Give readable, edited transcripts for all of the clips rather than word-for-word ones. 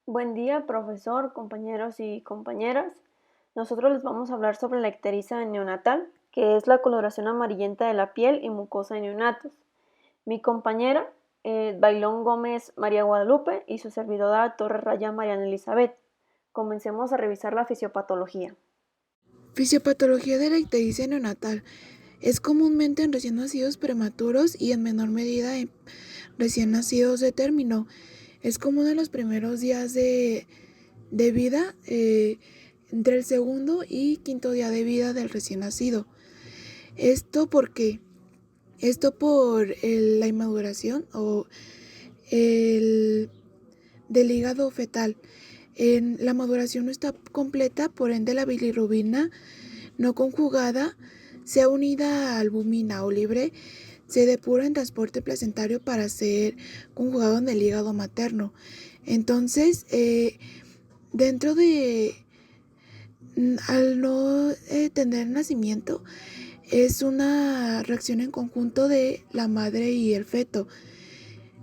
Buen día, profesor, compañeros y compañeras. Nosotros les vamos a hablar sobre la ictericia neonatal, que es la coloración amarillenta de la piel y mucosa de neonatos. Mi compañera, Bailón Gómez María Guadalupe, y su servidora Torres Raya Mariana Elizabeth. Comencemos a revisar la fisiopatología. Fisiopatología de la ictericia neonatal. Es comúnmente en recién nacidos prematuros y en menor medida en recién nacidos de término. Es común en los primeros días de vida, entre el segundo y quinto día de vida del recién nacido. Esto porque esto por la inmaduración o el del hígado fetal. La maduración no está completa, por ende la bilirrubina no conjugada, sea unida a albúmina o libre, se depura en transporte placentario para ser conjugado en el hígado materno. Entonces, dentro de, al no tener nacimiento, es una reacción en conjunto de la madre y el feto.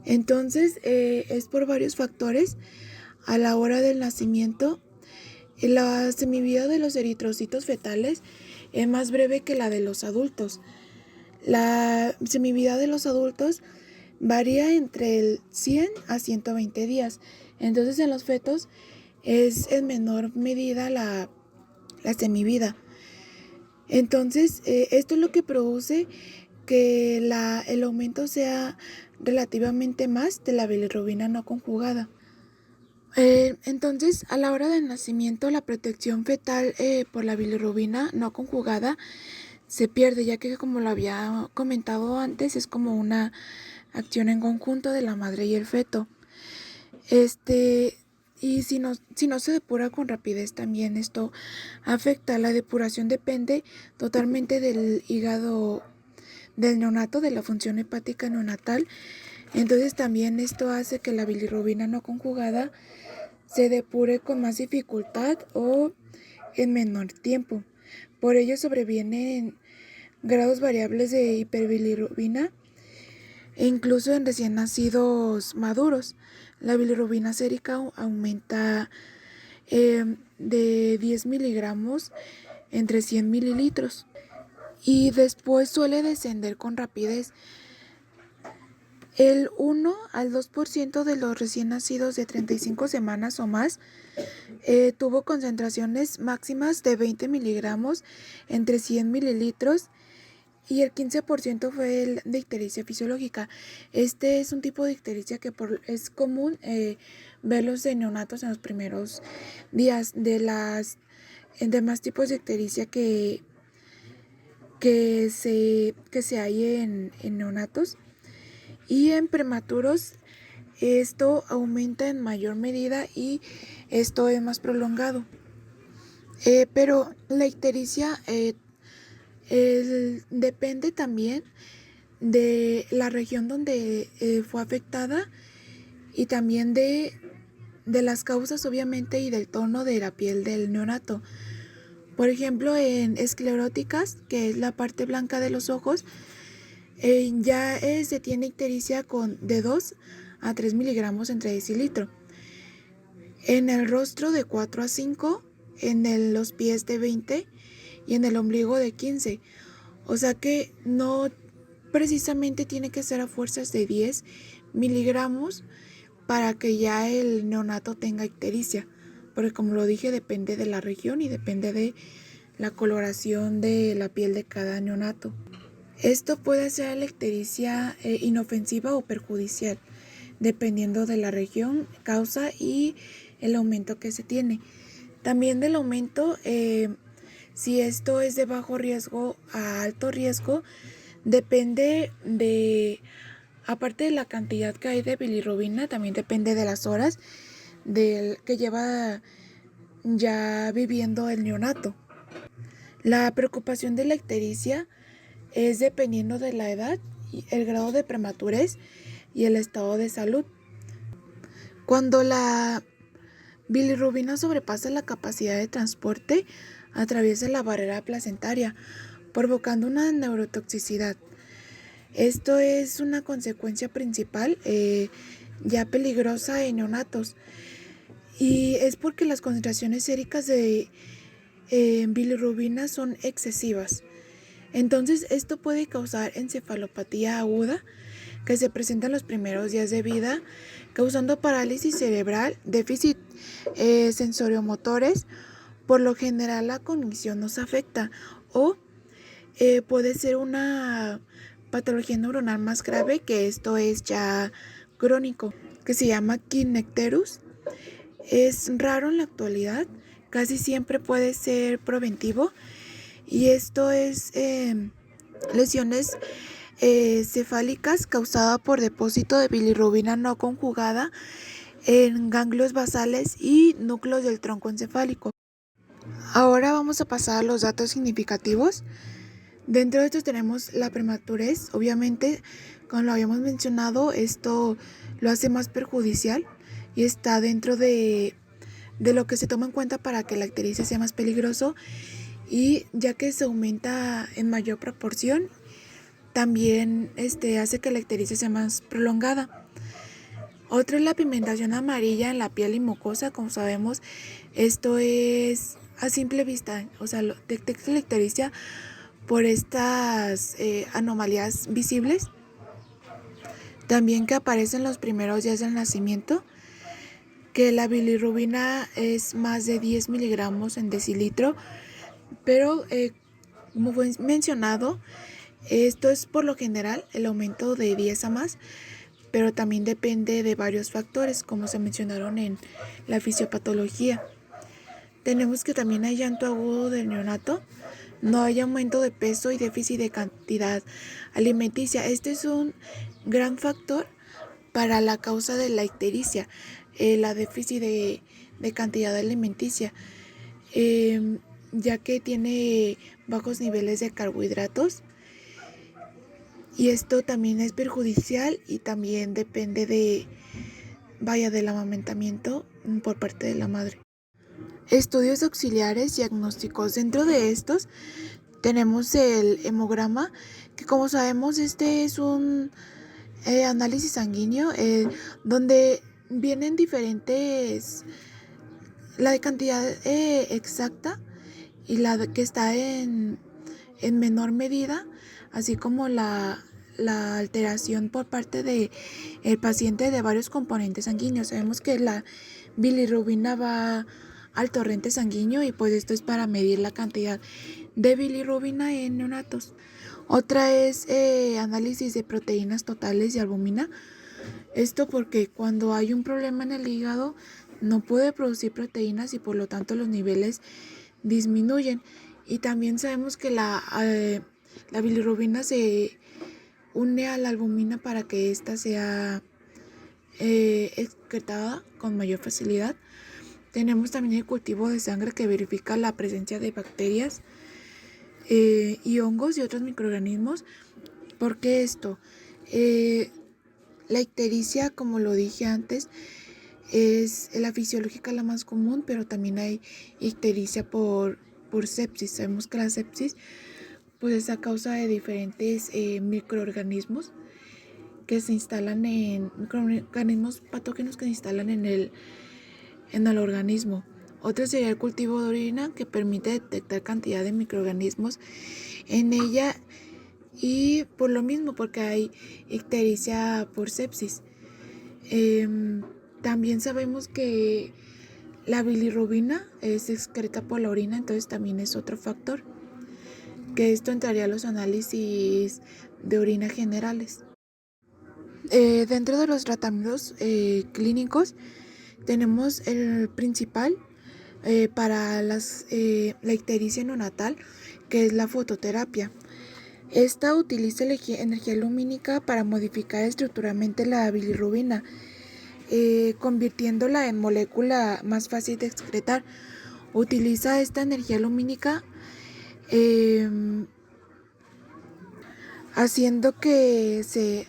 Entonces, es por varios factores. A la hora del nacimiento, la semivida de los eritrocitos fetales es más breve que la de los adultos. La semivida de los adultos varía entre el 100 a 120 días. Entonces en los fetos es en menor medida la semivida. Entonces esto es lo que produce que el aumento sea relativamente más de la bilirrubina no conjugada. Entonces, a la hora del nacimiento, la protección fetal por la bilirrubina no conjugada se pierde, ya que, como lo había comentado antes, es como una acción en conjunto de la madre y el feto. Y si no se depura con rapidez, también esto afecta. La depuración depende totalmente del hígado del neonato, de la función hepática neonatal. Entonces, también esto hace que la bilirrubina no conjugada se depure con más dificultad o en menor tiempo. Por ello sobrevienen grados variables de hiperbilirrubina e incluso en recién nacidos maduros. La bilirrubina sérica aumenta de 10 miligramos entre 100 mililitros y después suele descender con rapidez. El 1 al 2% de los recién nacidos de 35 semanas o más tuvo concentraciones máximas de 20 miligramos entre 100 mililitros y el 15% fue el de ictericia fisiológica. Este es un tipo de ictericia que es común verlos en neonatos en los primeros días. De las demás tipos de ictericia que se hay en neonatos y en prematuros, esto aumenta en mayor medida y esto es más prolongado. Pero la ictericia depende también de la región donde fue afectada y también de las causas, obviamente, y del tono de la piel del neonato. Por ejemplo, en escleróticas, que es la parte blanca de los ojos, ya se tiene ictericia de 2 a 3 miligramos entre decilitro. En el rostro de 4 a 5, los pies de 20 y en el ombligo de 15. O sea que no precisamente tiene que ser a fuerzas de 10 miligramos para que ya el neonato tenga ictericia. Porque, como lo dije, depende de la región y depende de la coloración de la piel de cada neonato. Esto puede ser la ictericia inofensiva o perjudicial, dependiendo de la región, causa y el aumento que se tiene. También del aumento, si esto es de bajo riesgo a alto riesgo, depende aparte de la cantidad que hay de bilirrubina, también depende de las horas que lleva ya viviendo el neonato. La preocupación de la ictericia es dependiendo de la edad, el grado de prematurez y el estado de salud. Cuando la bilirrubina sobrepasa la capacidad de transporte, atraviesa la barrera placentaria, provocando una neurotoxicidad. Esto es una consecuencia principal ya peligrosa en neonatos y es porque las concentraciones séricas de bilirrubina son excesivas. Entonces, esto puede causar encefalopatía aguda que se presenta en los primeros días de vida, causando parálisis cerebral, déficit sensoriomotores. Por lo general, la cognición nos afecta o puede ser una patología neuronal más grave, que esto es ya crónico, que se llama Kinecterus. Es raro en la actualidad, casi siempre puede ser preventivo, y esto es lesiones cefálicas causadas por depósito de bilirrubina no conjugada en ganglios basales y núcleos del tronco encefálico. Ahora vamos a pasar a los datos significativos. Dentro de estos tenemos la prematurez. Obviamente, como lo habíamos mencionado, esto lo hace más perjudicial y está dentro de lo que se toma en cuenta para que la ictericia sea más peligroso, y ya que se aumenta en mayor proporción, también hace que la ictericia sea más prolongada. Otra es la pigmentación amarilla en la piel y mucosa. Como sabemos, esto es a simple vista, o sea, detecta la ictericia por estas anomalías visibles. También que aparecen los primeros días del nacimiento, que la bilirrubina es más de 10 miligramos en decilitro, pero como fue mencionado, esto es por lo general el aumento de 10 a más, pero también depende de varios factores, como se mencionaron en la fisiopatología. Tenemos que también hay llanto agudo del neonato, no hay aumento de peso y déficit de cantidad alimenticia. Este es un gran factor para la causa de la ictericia, la déficit de cantidad alimenticia, ya que tiene bajos niveles de carbohidratos, y esto también es perjudicial y también depende del amamantamiento por parte de la madre. Estudios auxiliares diagnósticos. Dentro de estos tenemos el hemograma, que como sabemos este es un análisis sanguíneo donde vienen diferentes, la de cantidad exacta y la que está en menor medida, así como la alteración por parte de el paciente de varios componentes sanguíneos. Sabemos que la bilirrubina va al torrente sanguíneo, y pues esto es para medir la cantidad de bilirrubina en neonatos. Otra es análisis de proteínas totales y albúmina. Esto porque cuando hay un problema en el hígado no puede producir proteínas y por lo tanto los niveles disminuyen. Y también sabemos que la bilirrubina se une a la albúmina para que ésta sea excretada con mayor facilidad. Tenemos también el cultivo de sangre, que verifica la presencia de bacterias y hongos y otros microorganismos. ¿Por qué esto? La ictericia, como lo dije antes, es la fisiológica la más común, pero también hay ictericia por sepsis. Sabemos que la sepsis pues es a causa de diferentes microorganismos que se instalan microorganismos patógenos que se instalan en el organismo. Otro sería el cultivo de orina, que permite detectar cantidad de microorganismos en ella, y por lo mismo, porque hay ictericia por sepsis. También sabemos que la bilirrubina es excreta por la orina, entonces también es otro factor, que esto entraría a los análisis de orina generales. Dentro de los tratamientos clínicos tenemos el principal para la ictericia neonatal, que es la fototerapia. Esta utiliza energía lumínica para modificar estructuralmente la bilirrubina, convirtiéndola en molécula más fácil de excretar. Utiliza esta energía lumínica haciendo que se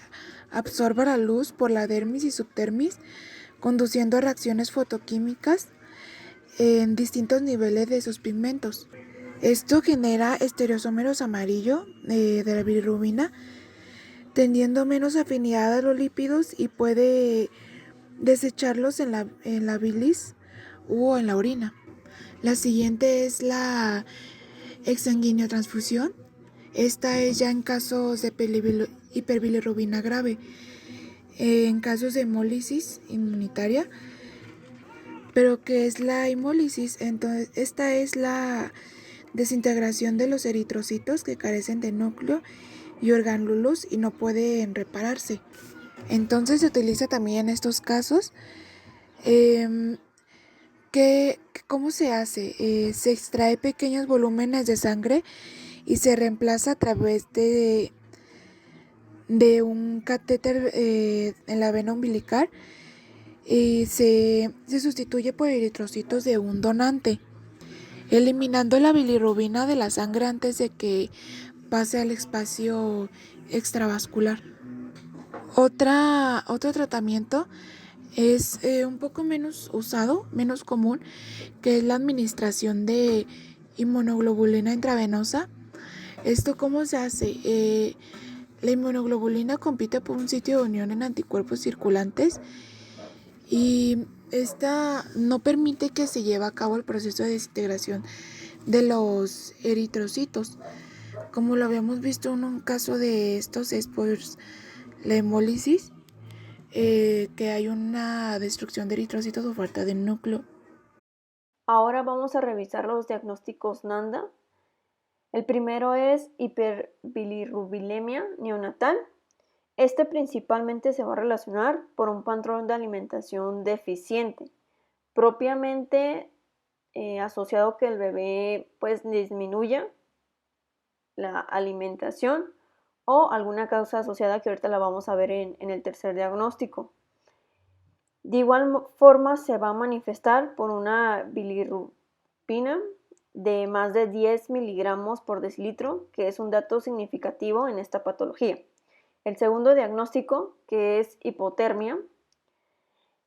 absorba la luz por la dermis y subdermis, conduciendo a reacciones fotoquímicas en distintos niveles de sus pigmentos. Esto genera estereosómeros amarillo de la bilirrubina, teniendo menos afinidad a los lípidos, y puede desecharlos en la bilis, o en la orina. La siguiente es la exsanguinotransfusión. Esta es ya en casos de hiperbilirrubina grave. En casos de hemólisis inmunitaria, pero ¿qué es la hemólisis? Entonces, esta es la desintegración de los eritrocitos que carecen de núcleo y orgánulos y no pueden repararse. Entonces se utiliza también en estos casos. ¿Cómo se hace? Se extrae pequeños volúmenes de sangre y se reemplaza a través de un catéter en la vena umbilical y se sustituye por eritrocitos de un donante, eliminando la bilirrubina de la sangre antes de que pase al espacio extravascular. Otro tratamiento es un poco menos usado, menos común, que es la administración de inmunoglobulina intravenosa. ¿Esto cómo se hace? La inmunoglobulina compite por un sitio de unión en anticuerpos circulantes y esta no permite que se lleve a cabo el proceso de desintegración de los eritrocitos. Como lo habíamos visto en un caso de estos es por la hemólisis, que hay una destrucción de eritrocitos o falta de núcleo. Ahora vamos a revisar los diagnósticos NANDA. El primero es hiperbilirrubinemia neonatal. Este principalmente se va a relacionar por un patrón de alimentación deficiente, propiamente asociado que el bebé pues disminuya la alimentación o alguna causa asociada que ahorita la vamos a ver en el tercer diagnóstico. De igual forma se va a manifestar por una bilirrubina de más de 10 miligramos por decilitro, que es un dato significativo en esta patología. El segundo diagnóstico, que es hipotermia.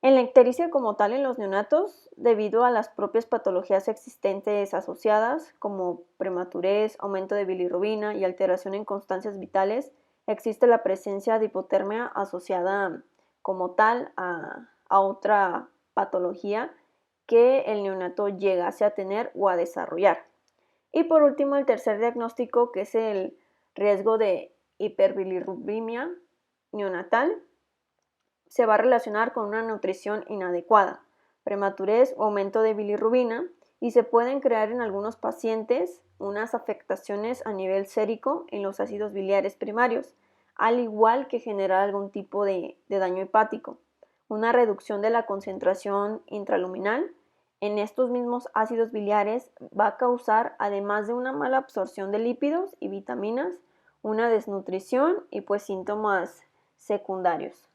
En la ictericia como tal en los neonatos, debido a las propias patologías existentes asociadas, como prematurez, aumento de bilirrubina y alteración en constancias vitales, existe la presencia de hipotermia asociada como tal a otra patología que el neonato llegase a tener o a desarrollar. Y por último, el tercer diagnóstico, que es el riesgo de hiperbilirrubemia neonatal, se va a relacionar con una nutrición inadecuada, prematurez o aumento de bilirrubina, y se pueden crear en algunos pacientes unas afectaciones a nivel sérico en los ácidos biliares primarios, al igual que generar algún tipo de daño hepático. Una reducción de la concentración intraluminal en estos mismos ácidos biliares va a causar, además de una mala absorción de lípidos y vitaminas, una desnutrición y pues síntomas secundarios.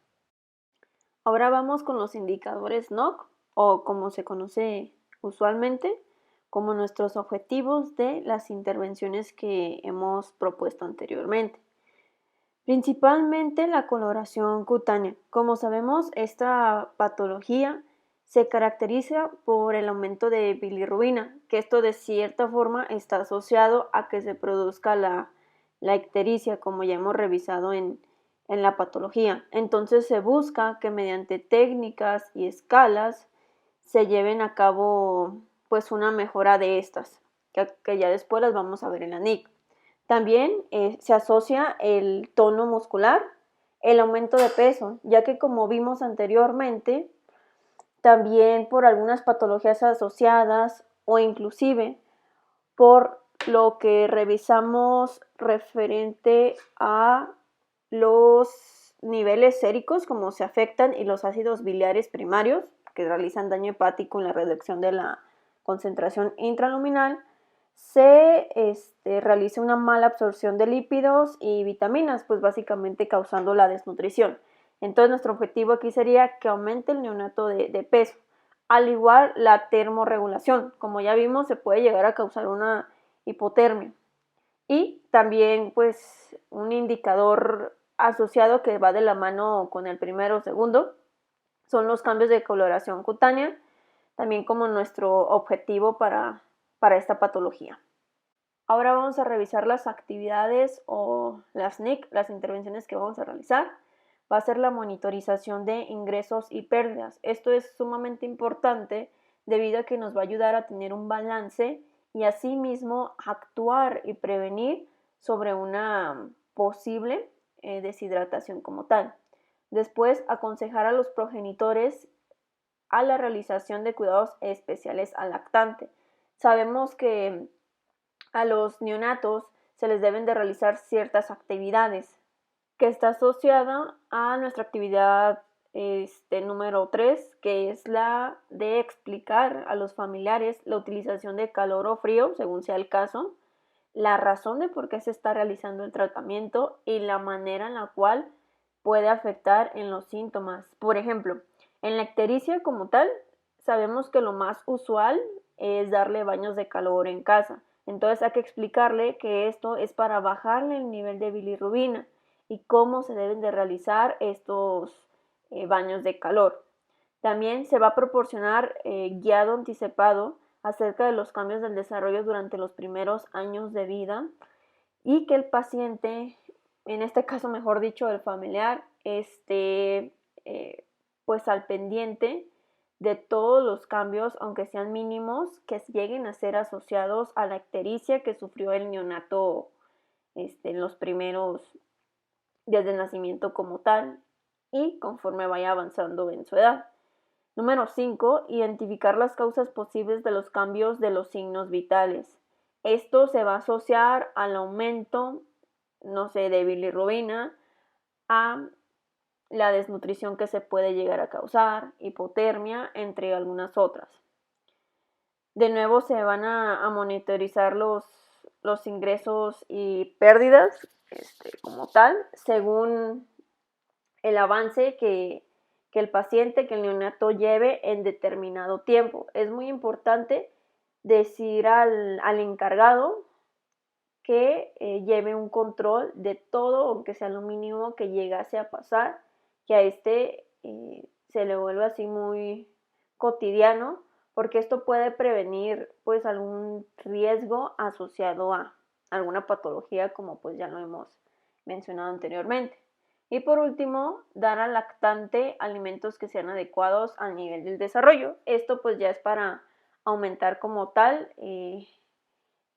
Ahora vamos con los indicadores NOC, o como se conoce usualmente, como nuestros objetivos de las intervenciones que hemos propuesto anteriormente. Principalmente la coloración cutánea. Como sabemos, esta patología se caracteriza por el aumento de bilirrubina, que esto de cierta forma está asociado a que se produzca la ictericia, como ya hemos revisado en la patología. Entonces se busca que mediante técnicas y escalas se lleven a cabo pues una mejora de estas, que ya después las vamos a ver en la NIC. También se asocia el tono muscular, el aumento de peso, ya que como vimos anteriormente, también por algunas patologías asociadas o inclusive por lo que revisamos referente a los niveles séricos, como se afectan, y los ácidos biliares primarios, que realizan daño hepático en la reducción de la concentración intraluminal, se realiza una mala absorción de lípidos y vitaminas, pues básicamente causando la desnutrición. Entonces nuestro objetivo aquí sería que aumente el neonato de peso. Al igual la termorregulación, como ya vimos, se puede llegar a causar una hipotermia. Y también pues un indicador asociado que va de la mano con el primero o segundo son los cambios de coloración cutánea, también como nuestro objetivo para esta patología. Ahora vamos a revisar las actividades o las NIC, las intervenciones que vamos a realizar. Va a ser la monitorización de ingresos y pérdidas. Esto es sumamente importante debido a que nos va a ayudar a tener un balance y asimismo actuar y prevenir sobre una posible deshidratación como tal. Después, aconsejar a los progenitores a la realización de cuidados especiales al lactante. Sabemos que a los neonatos se les deben de realizar ciertas actividades que está asociada a nuestra actividad número 3, que es la de explicar a los familiares la utilización de calor o frío, según sea el caso, la razón de por qué se está realizando el tratamiento y la manera en la cual puede afectar en los síntomas. Por ejemplo, en la ictericia como tal, sabemos que lo más usual es darle baños de calor en casa. Entonces hay que explicarle que esto es para bajarle el nivel de bilirrubina y cómo se deben de realizar estos baños de calor. También se va a proporcionar guiado anticipado acerca de los cambios del desarrollo durante los primeros años de vida y que el paciente, en este caso mejor dicho el familiar, esté pues al pendiente de todos los cambios, aunque sean mínimos, que lleguen a ser asociados a la ictericia que sufrió el neonato en los primeros días de nacimiento como tal y conforme vaya avanzando en su edad. Número 5. Identificar las causas posibles de los cambios de los signos vitales. Esto se va a asociar al aumento, no sé, de bilirrubina, a la desnutrición que se puede llegar a causar, hipotermia, entre algunas otras. De nuevo se van a monitorizar los ingresos y pérdidas como tal, según el avance que el paciente, que el neonato lleve en determinado tiempo. Es muy importante decir al encargado que lleve un control de todo, aunque sea lo mínimo que llegase a pasar, que a se le vuelva así muy cotidiano, porque esto puede prevenir pues algún riesgo asociado a alguna patología, como pues ya lo hemos mencionado anteriormente. Y por último, dar al lactante alimentos que sean adecuados al nivel del desarrollo. Esto pues ya es para aumentar como tal el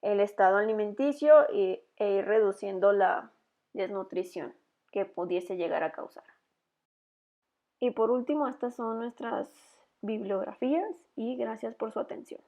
estado alimenticio e ir reduciendo la desnutrición que pudiese llegar a causar. Y por último, estas son nuestras bibliografías y gracias por su atención.